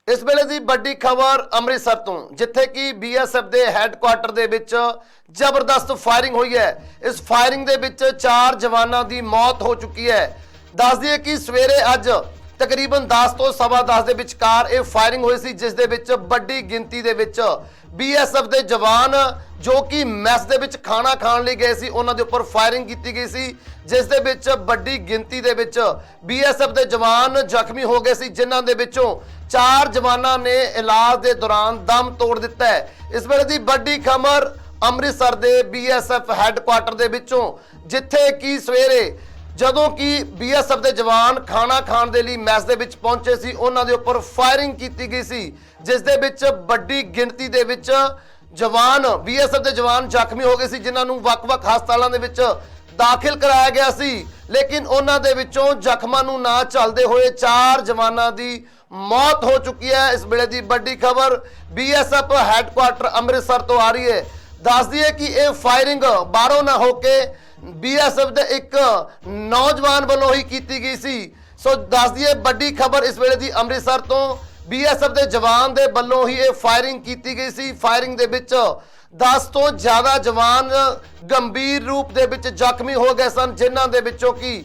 इस वेले की बड़ी खबर अमृतसर तो जिथे कि BSF के हैडकुआटर दे विच जबरदस्त फायरिंग हुई है। इस फायरिंग दे विच 4 जवानों की मौत हो चुकी है। दस दिए कि सवेरे अज तकरीबन 10 तो 10:15 के विचकार ये फायरिंग हुई सी, जिस दे विच बड़ी गिनती दे विच BSF के जवान जो कि मैस दे विच खाना खाण लई गए सी उन्हां दे उपर फायरिंग की गई सी, जिस दे विच बड़ी गिनती दे विच BSF के जवान जख्मी हो गए सी, जिन्हां दे विचों 4 जवानों ने इलाज के दौरान दम तोड़ दिता है। इस वेले की बड़ी खबर अमृतसर के BSF हैडकुआटर दे विचों जिथे कि सवेरे जदों कि BSF के जवान खाना खाण दे लई मैस दे विच पहुंचे सी उन्हां दे उपर फायरिंग की गई सी, जिस दे विच बड़ी गिनती दे विच जवान BSF के जवान जख्मी हो गए सी, जिन्हां नूं वख-वख हस्पतालों दे विच दाखिल कराया गया सी। लेकिन उन्हां दे विचों जख्मां नूं ना चलदे होए 4 जवानां दी मौत हो चुकी है। इस वेले की बड़ी खबर BSF हैडकुआटर अमृतसर तो आ रही है। दस दिए कि यह फायरिंग बाहरों ना होके BSF के एक नौजवान वालों ही की गई सी। सो दस दिए बड़ी खबर इस वेले की अमृतसर तो BSF के जवान के वालों ही यह फायरिंग की गई सी। फायरिंग दे विच 10 तो ज़्यादा जवान गंभीर रूप दे विच जख्मी हो गए सन, जिन्हां दे विचों की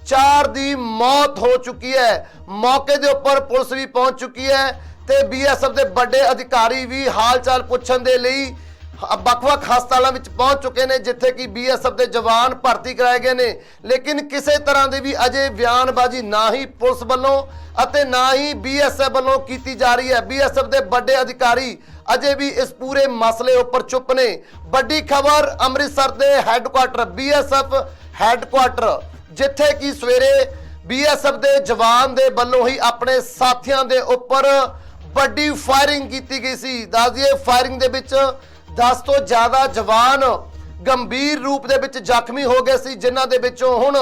4 दी मौत हो चुकी है। मौके के उपर पुलिस भी पहुंच चुकी है ते BSF के बड़े अधिकारी भी हाल चाल पुछण दे लई वख-वख हस्पतालों में पहुंच चुके हैं, जिथे कि BSF के जवान भर्ती कराए गए हैं। लेकिन किसी तरह की भी अजे बयानबाजी ना ही पुलिस वालों अते ना ही BSF वालों की जा रही है। BSF के बड़े अधिकारी अजे भी इस पूरे मसले उपर चुप ने। बड़ी खबर अमृतसर के हैडकुआटर BSF हैडकुआटर जिथे कि सवेरे BSF के जवान के वालों ही अपने साथियों के उपर बड़ी फायरिंग की गई सी। दस दिए फायरिंग दे विच 10 तो ज़्यादा जवान गंभीर रूप दे विच जख्मी हो गए सी, जिन्हां दे विचों हुण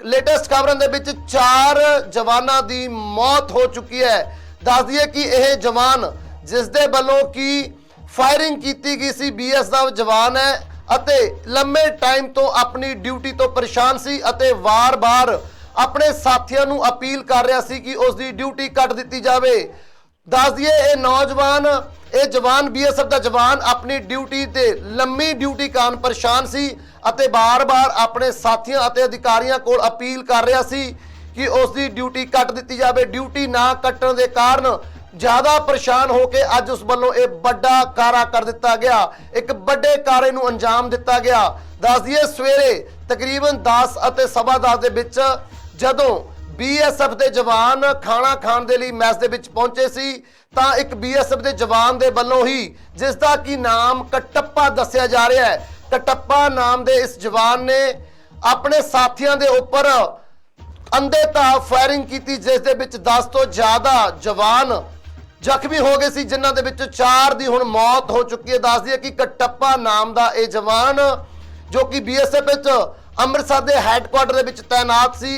लेटेस्ट खबरों दे विच 4 जवानों की मौत हो चुकी है। दस दिए कि यह जवान जिस दे वालों की फायरिंग की गई सी BSF जवान है अते लंबे टाइम तो अपनी ड्यूटी तो परेशान सी अते वार-वार अपने साथियों नूं अपील कर रहा सी कि उसकी ड्यूटी कट दी जाए। दस दिए ये नौजवान ये जवान BSF का जवान अपनी ड्यूटी ते लंबी ड्यूटी कारण परेशान सी अते बार-बार अपने साथियों अते अधिकारियों को अपील कर रहा सी कि उसकी ड्यूटी कट दी जाए। ड्यूटी ना कट्टण दे कारण ज़्यादा परेशान होकर अज उस वालों एक बड़ा कारा कर दिता गया, एक बड़े कारे नूं अंजाम दिता गया। दस दिए सवेरे तकरीबन 10 अते 10:15 दे विच जदों BSF के जवान खाना खाण दे लई मैस दे विच पहुंचे सी तां एक BSF के जवान दे वल्लों ही जिसका कि नाम कटप्पा दस्सिया जा रहा है, कटप्पा नाम दे इस जवान ने अपने साथियों के उपर अंधेता फायरिंग की, जिस दे विच 10 तो ज़्यादा जवान जख्मी हो गए सी, जिन्हां दे विच 4 दी हुण मौत हो चुकी है। दस दिए कि कटप्पा नाम का यह जवान जो कि BSF अमृतसर के हैडकुआटर दे विच तैनात सी,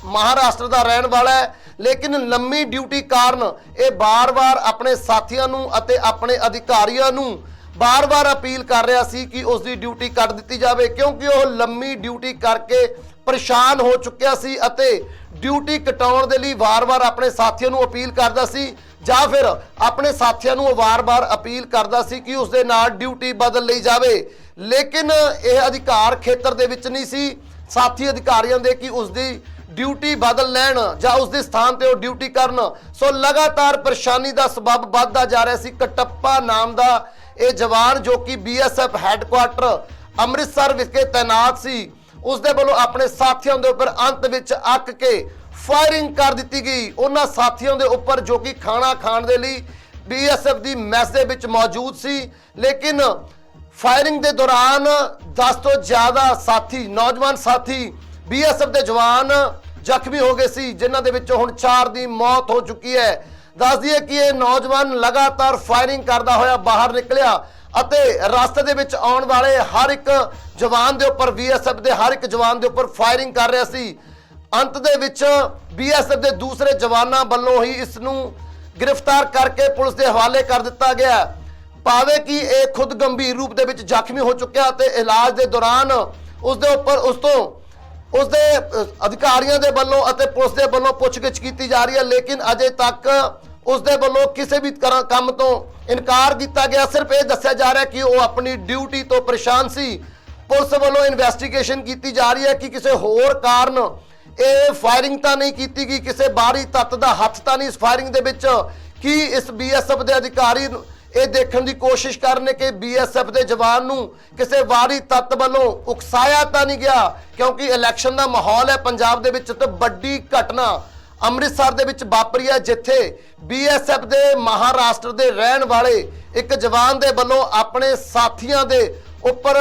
महाराष्ट्र का रहने वाला है, लेकिन लंबी ड्यूटी कारण ये बार-बार अपने साथियों नूं अते अपने अधिकारियों नूं बार-बार अपील कर रहा सी कि उसकी ड्यूटी कट दी जाए, क्योंकि वह लंबी ड्यूटी करके परेशान हो चुकिया सी अते ड्यूटी कटाउण दे लई वार-वार अपने साथियों नूं अपील करदा सी जां फिर अपने साथियों नूं वार-वार अपील करदा सी कि उसदे नाल ड्यूटी बदल लई जावे। लेकिन यह अधिकार खेतर दे विच नहीं सी साथी अधिकारियों दे कि उसकी ड्यूटी बदल लैण जां उसके स्थान ते वो ड्यूटी करन। सो लगातार परेशानी का सबब बढ़ता जा रहा सी। कटप्पा नाम का यह जवान जो कि BSF हैडकुआटर अमृतसर विखे तैनात सी, उसके वालों अपने साथियों के उपर अंत विच अक के फायरिंग कर दी गई उन्हां साथियों के उपर जो कि खाना खाण दे लई BSF की मैस दे विच मौजूद सी। लेकिन फायरिंग के दौरान 10 तो ज़्यादा साथी नौजवान साथी BSF के जवान जख्मी हो गए सी, जिन्हां दे विचों हुण 4 दी मौत हो चुकी है। दस दिए कि यह नौजवान लगातार फायरिंग करता होया बाहर निकलिया अते रास्ते दे विच आउण वाले हर एक जवान के उपर BSF के हर एक जवान के उपर फायरिंग कर रहा सी। अंत दे विच BSF के दूसरे जवानों वालों ही इसनूं गिरफ्तार करके पुलिस के हवाले कर दिता गया, पावे कि यह खुद गंभीर रूप दे विच जख्मी हो चुका ते इलाज के दौरान उसके उपर उसके अधिकारियों के वालों पुलिस के वालों पुछगिछ की जा रही है। लेकिन अजे तक ਉਸ ਦੇ ਵੱਲੋਂ ਕਿਸੇ ਵੀ ਕੰਮ ਤੋਂ ਇਨਕਾਰ ਕੀਤਾ ਗਿਆ। ਸਿਰਫ ਇਹ ਦੱਸਿਆ ਜਾ ਰਿਹਾ ਕਿ ਉਹ ਆਪਣੀ ਡਿਊਟੀ ਤੋਂ ਪਰੇਸ਼ਾਨ ਸੀ। ਪੁਲਿਸ ਵੱਲੋਂ ਇਨਵੈਸਟੀਗੇਸ਼ਨ ਕੀਤੀ ਜਾ ਰਹੀ ਹੈ ਕਿ ਕਿਸੇ ਹੋਰ ਕਾਰਨ ਇਹ ਫਾਇਰਿੰਗ ਤਾਂ ਨਹੀਂ ਕੀਤੀ ਗਈ, ਕਿਸੇ ਬਾਹਰੀ ਤੱਤ ਦਾ ਹੱਥ ਤਾਂ ਨਹੀਂ ਇਸ ਫਾਇਰਿੰਗ ਦੇ ਵਿੱਚ। ਕੀ ਇਸ ਬੀਐਸਐਫ ਦੇ ਅਧਿਕਾਰੀ ਇਹ ਦੇਖਣ ਦੀ ਕੋਸ਼ਿਸ਼ ਕਰਨ ਕਿ ਬੀਐਸਐਫ ਦੇ ਜਵਾਨ ਨੂੰ ਕਿਸੇ ਬਾਹਰੀ ਤੱਤ ਵੱਲੋਂ ਉਕਸਾਇਆ ਤਾਂ ਨਹੀਂ ਗਿਆ, ਕਿਉਂਕਿ ਇਲੈਕਸ਼ਨ ਦਾ ਮਾਹੌਲ ਹੈ ਪੰਜਾਬ ਦੇ ਵਿੱਚ। ਤੇ ਵੱਡੀ ਘਟਨਾ ਅੰਮ੍ਰਿਤਸਰ ਦੇ ਵਿੱਚ ਵਾਪਰੀ ਹੈ, ਜਿੱਥੇ ਬੀਐਸਐਫ ਦੇ ਮਹਾਰਾਸ਼ਟਰ ਦੇ ਰਹਿਣ ਵਾਲੇ ਇੱਕ ਜਵਾਨ ਦੇ ਵੱਲੋਂ ਆਪਣੇ ਸਾਥੀਆਂ ਦੇ ਉੱਪਰ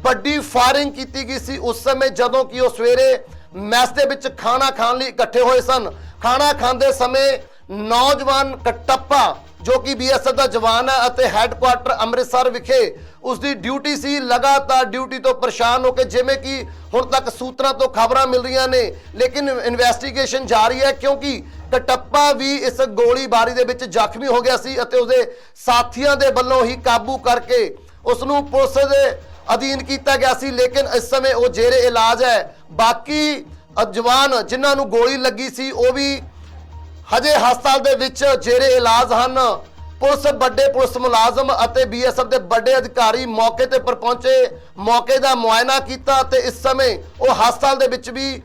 ਵੱਡੀ ਫਾਇਰਿੰਗ ਕੀਤੀ ਗਈ ਸੀ। ਉਸ ਸਮੇਂ ਜਦੋਂ ਕਿ ਉਹ ਸਵੇਰੇ ਮੈਸ ਦੇ ਵਿੱਚ ਖਾਣਾ ਖਾਣ ਲਈ ਇਕੱਠੇ ਹੋਏ ਸਨ। ਖਾਣਾ ਖਾਂਦੇ ਸਮੇਂ ਨੌਜਵਾਨ ਕਟੱਪਾ ਜੋ ਕਿ ਬੀਐਸਐਫ ਦਾ ਜਵਾਨ ਹੈ ਅਤੇ ਹੈੱਡਕੁਆਟਰ ਅੰਮ੍ਰਿਤਸਰ ਵਿਖੇ ਉਸ ਦੀ ਡਿਊਟੀ ਸੀ, ਲਗਾਤਾਰ ਡਿਊਟੀ ਤੋਂ ਪਰੇਸ਼ਾਨ ਹੋ ਕੇ, ਜਿਵੇਂ ਕਿ ਹੁਣ ਤੱਕ ਸੂਤਰਾਂ ਤੋਂ ਖਬਰਾਂ ਮਿਲ ਰਹੀਆਂ ਨੇ, ਲੇਕਿਨ ਇਨਵੈਸਟੀਗੇਸ਼ਨ ਜਾਰੀ ਹੈ ਕਿਉਂਕਿ ਕਟੱਪਾ ਵੀ ਇਸ ਗੋਲੀਬਾਰੀ ਦੇ ਵਿੱਚ ਜ਼ਖਮੀ ਹੋ ਗਿਆ ਸੀ ਅਤੇ ਉਸਦੇ ਸਾਥੀਆਂ ਦੇ ਵੱਲੋਂ ਹੀ ਕਾਬੂ ਕਰਕੇ ਉਸ ਨੂੰ ਪੁਲਿਸ ਦੇ ਅਧੀਨ ਕੀਤਾ ਗਿਆ ਸੀ। ਲੇਕਿਨ ਇਸ ਸਮੇਂ ਉਹ ਜੇਰੇ ਇਲਾਜ ਹੈ। ਬਾਕੀ ਜਵਾਨ ਜਿਨ੍ਹਾਂ ਨੂੰ ਗੋਲੀ ਲੱਗੀ ਸੀ ਉਹ ਵੀ ਹਜੇ ਹਸਪਤਾਲ ਦੇ ਵਿੱਚ ਜੇਰੇ ਇਲਾਜ ਹਨ। ਵੱਡੇ ਪੁਲਿਸ ਮੁਲਾਜ਼ਮ ਅਤੇ ਬੀਐਸਐਫ ਦੇ ਵੱਡੇ ਅਧਿਕਾਰੀ ਮੌਕੇ ਤੇ ਪਰ ਪਹੁੰਚੇ, ਮੌਕੇ ਦਾ ਮੁਆਇਨਾ ਕੀਤਾ ਤੇ ਇਸ ਸਮੇਂ ਉਹ ਹਸਪਤਾਲ ਦੇ ਵਿੱਚ ਵੀ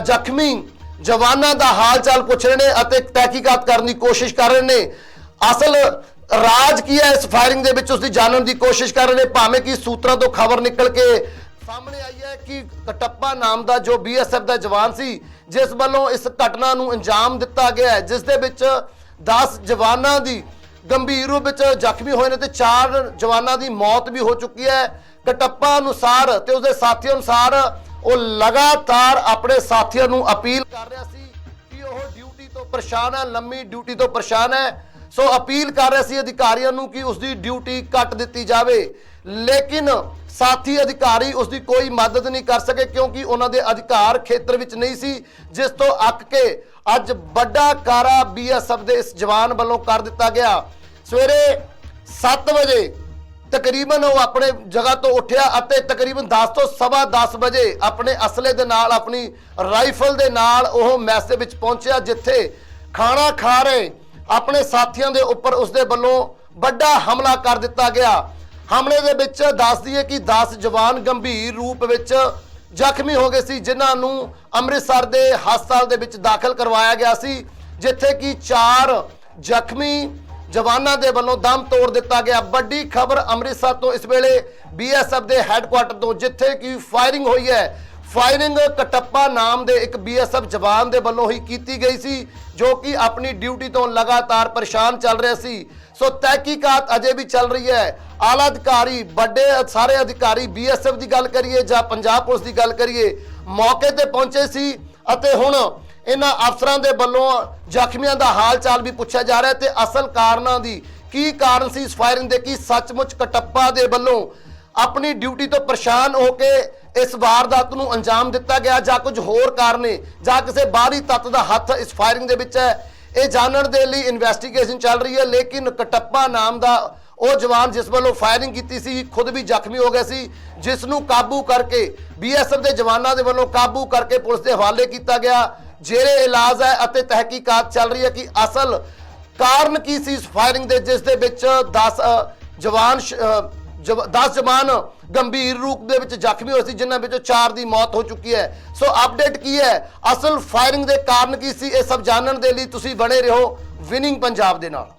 ਜ਼ਖਮੀ ਜਵਾਨਾਂ ਦਾ ਹਾਲ ਚਾਲ ਪੁੱਛ ਰਹੇ ਨੇ ਅਤੇ ਤਹਿਕੀਕਾਤ ਕਰਨ ਦੀ ਕੋਸ਼ਿਸ਼ ਕਰ ਰਹੇ ਨੇ। ਅਸਲ ਰਾਜ ਕੀ ਹੈ ਇਸ ਫਾਇਰਿੰਗ ਦੇ ਵਿੱਚ, ਉਸ ਦੀ ਜਾਣਨ ਦੀ ਕੋਸ਼ਿਸ਼ ਕਰ ਰਹੇ ਨੇ। ਭਾਵੇਂ ਕਿ ਸੂਤਰਾਂ ਤੋਂ ਖਬਰ ਨਿਕਲ ਕੇ ਸਾਹਮਣੇ ਆਈ ਹੈ ਕਿ ਕਟੱਪਾ ਨਾਮ ਦਾ ਜੋ ਬੀਐਸਐਫ ਦਾ ਜਵਾਨ ਸੀ, ਜਿਸ ਵੱਲੋਂ ਇਸ ਘਟਨਾ ਨੂੰ ਅੰਜਾਮ ਦਿੱਤਾ ਗਿਆ ਹੈ, ਜਿਸ ਦੇ ਵਿੱਚ 10 ਜਵਾਨਾਂ ਦੀ ਗੰਭੀਰ ਰੂਪ ਵਿੱਚ ਜ਼ਖਮੀ ਹੋਏ ਨੇ ਤੇ 4 ਜਵਾਨਾਂ ਦੀ ਮੌਤ ਵੀ ਹੋ ਚੁੱਕੀ ਹੈ। ਕਟੱਪਾ ਅਨੁਸਾਰ ਤੇ ਉਸਦੇ ਸਾਥੀਆਂ ਅਨੁਸਾਰ ਉਹ ਲਗਾਤਾਰ ਆਪਣੇ ਸਾਥੀਆਂ ਨੂੰ ਅਪੀਲ ਕਰ ਰਿਹਾ ਸੀ ਕਿ ਉਹ ਡਿਊਟੀ ਤੋਂ ਪਰੇਸ਼ਾਨ ਹੈ, ਲੰਮੀ ਡਿਊਟੀ ਤੋਂ ਪਰੇਸ਼ਾਨ ਹੈ। ਸੋ ਅਪੀਲ ਕਰ ਰਿਹਾ ਸੀ ਅਧਿਕਾਰੀਆਂ ਨੂੰ ਕਿ ਉਸਦੀ ਡਿਊਟੀ ਕੱਟ ਦਿੱਤੀ ਜਾਵੇ, ਲੇਕਿਨ ਸਾਥੀ ਅਧਿਕਾਰੀ ਉਸ ਦੀ ਕੋਈ ਮਦਦ ਨਹੀਂ ਕਰ ਸਕੇ ਕਿਉਂਕਿ ਉਹਨਾਂ ਦੇ ਅਧਿਕਾਰ ਖੇਤਰ ਵਿੱਚ ਨਹੀਂ ਸੀ, ਜਿਸ ਤੋਂ ਅੱਕ ਕੇ ਅੱਜ ਵੱਡਾ ਕਾਰਾ ਬੀਐਸਐਫ ਦੇ ਇਸ ਜਵਾਨ ਵੱਲੋਂ ਕਰ ਦਿੱਤਾ ਗਿਆ। ਸਵੇਰੇ 7 ਵਜੇ ਤਕਰੀਬਨ ਉਹ ਆਪਣੇ ਜਗ੍ਹਾ ਤੋਂ ਉੱਠਿਆ ਅਤੇ ਤਕਰੀਬਨ 10 ਤੋਂ ਸਵਾ 10 ਵਜੇ ਆਪਣੇ ਅਸਲੇ ਦੇ ਨਾਲ, ਆਪਣੀ ਰਾਈਫਲ ਦੇ ਨਾਲ ਉਹ ਮੈਸ ਦੇ ਵਿੱਚ ਪਹੁੰਚਿਆ, ਜਿੱਥੇ ਖਾਣਾ ਖਾ ਰਹੇ ਆਪਣੇ ਸਾਥੀਆਂ ਦੇ ਉੱਪਰ ਉਸ ਦੇ ਵੱਲੋਂ ਵੱਡਾ ਹਮਲਾ ਕਰ ਦਿੱਤਾ ਗਿਆ। ਹਮਲੇ ਦੇ ਵਿੱਚ ਦੱਸ ਦਈਏ ਕਿ 10 ਜਵਾਨ ਗੰਭੀਰ ਰੂਪ ਵਿੱਚ ਜ਼ਖਮੀ ਹੋ ਗਏ ਸੀ, ਜਿਨ੍ਹਾਂ ਨੂੰ ਅੰਮ੍ਰਿਤਸਰ ਦੇ ਹਸਪਤਾਲ ਦੇ ਵਿੱਚ ਦਾਖਲ ਕਰਵਾਇਆ ਗਿਆ ਸੀ, ਜਿੱਥੇ ਕਿ 4 ਜ਼ਖਮੀ ਜਵਾਨਾਂ ਦੇ ਵੱਲੋਂ ਦਮ ਤੋੜ ਦਿੱਤਾ ਗਿਆ। ਵੱਡੀ ਖਬਰ ਅੰਮ੍ਰਿਤਸਰ ਤੋਂ ਇਸ ਵੇਲੇ ਬੀਐਸਐਫ ਦੇ ਹੈੱਡਕੁਆਟਰ ਤੋਂ, ਜਿੱਥੇ ਕਿ ਫਾਇਰਿੰਗ ਹੋਈ ਹੈ। ਫਾਇਰਿੰਗ ਕਟੱਪਾ ਨਾਮ ਦੇ ਇੱਕ ਬੀਐਸਐਫ ਜਵਾਨ ਦੇ ਵੱਲੋਂ ਹੀ ਕੀਤੀ ਗਈ ਸੀ, ਜੋ ਕਿ ਆਪਣੀ ਡਿਊਟੀ ਤੋਂ ਲਗਾਤਾਰ ਪਰੇਸ਼ਾਨ ਚੱਲ ਰਿਹਾ ਸੀ। ਸੋ ਤਹਿਕੀਕਾਤ ਅਜੇ ਵੀ ਚੱਲ ਰਹੀ ਹੈ। ਆਲਾ ਅਧਿਕਾਰੀ, ਵੱਡੇ ਸਾਰੇ ਅਧਿਕਾਰੀ, ਬੀਐਸਐਫ ਦੀ ਗੱਲ ਕਰੀਏ ਜਾਂ ਪੰਜਾਬ ਪੁਲਿਸ ਦੀ ਗੱਲ ਕਰੀਏ, ਮੌਕੇ ਤੇ ਪਹੁੰਚੇ ਸੀ ਅਤੇ ਹੁਣ ਇਹਨਾਂ ਅਫਸਰਾਂ ਦੇ ਵੱਲੋਂ ਜ਼ਖਮੀਆਂ ਦਾ ਹਾਲ ਚਾਲ ਵੀ ਪੁੱਛਿਆ ਜਾ ਰਿਹਾ ਤੇ ਅਸਲ ਕਾਰਨਾਂ ਦੀ ਕੀ ਕਾਰਨ ਸੀ ਇਸ ਫਾਇਰਿੰਗ ਦੇ, ਕੀ ਸੱਚਮੁੱਚ ਕਟੱਪਾ ਦੇ ਵੱਲੋਂ ਆਪਣੀ ਡਿਊਟੀ ਤੋਂ ਪਰੇਸ਼ਾਨ ਹੋ ਕੇ ਇਸ ਵਾਰਦਾਤ ਨੂੰ ਅੰਜਾਮ ਦਿੱਤਾ ਗਿਆ ਜਾਂ ਕੁਝ ਹੋਰ ਕਾਰਨ ਜਾਂ ਕਿਸੇ ਬਾਹਰੀ ਤੱਤ ਦਾ ਹੱਥ ਇਸ ਫਾਇਰਿੰਗ ਦੇ ਵਿੱਚ ਹੈ। ਇਹ ਜਾਣਨ ਦੇ ਲਈ ਇਨਵੈਸਟੀਗੇਸ਼ਨ ਚੱਲ ਰਹੀ ਹੈ। ਲੇਕਿਨ ਕਟੱਪਾ ਨਾਮ ਦਾ ਉਹ ਜਵਾਨ ਜਿਸ ਵੱਲੋਂ ਫਾਇਰਿੰਗ ਕੀਤੀ ਸੀ ਖੁਦ ਵੀ ਜ਼ਖਮੀ ਹੋ ਗਿਆ ਸੀ, ਜਿਸ ਨੂੰ ਕਾਬੂ ਕਰਕੇ ਬੀਐਸਐਫ ਦੇ ਜਵਾਨਾਂ ਦੇ ਵੱਲੋਂ ਕਾਬੂ ਕਰਕੇ ਪੁਲਿਸ ਦੇ ਹਵਾਲੇ ਕੀਤਾ ਗਿਆ। ਜੇਰੇ ਇਲਾਜ ਹੈ ਅਤੇ ਤਹਿਕੀਕਾਤ ਚੱਲ ਰਹੀ ਹੈ ਕਿ ਅਸਲ ਕਾਰਨ ਕੀ ਸੀ ਇਸ ਫਾਇਰਿੰਗ ਦੇ, ਜਿਸ ਦੇ ਵਿੱਚ 10 ਜਵਾਨ ਗੰਭੀਰ ਰੂਪ ਦੇ ਵਿੱਚ ਜ਼ਖਮੀ ਹੋਏ ਸੀ, ਜਿਨ੍ਹਾਂ ਵਿੱਚੋਂ 4 ਦੀ ਮੌਤ ਹੋ ਚੁੱਕੀ ਹੈ। ਸੋ ਅਪਡੇਟ ਕੀ ਹੈ, ਅਸਲ ਫਾਇਰਿੰਗ ਦੇ ਕਾਰਨ ਕੀ ਸੀ, ਇਹ ਸਭ ਜਾਣਨ ਦੇ ਲਈ ਤੁਸੀਂ ਬਣੇ ਰਹੋ ਵਿਨਿੰਗ ਪੰਜਾਬ ਦੇ ਨਾਲ।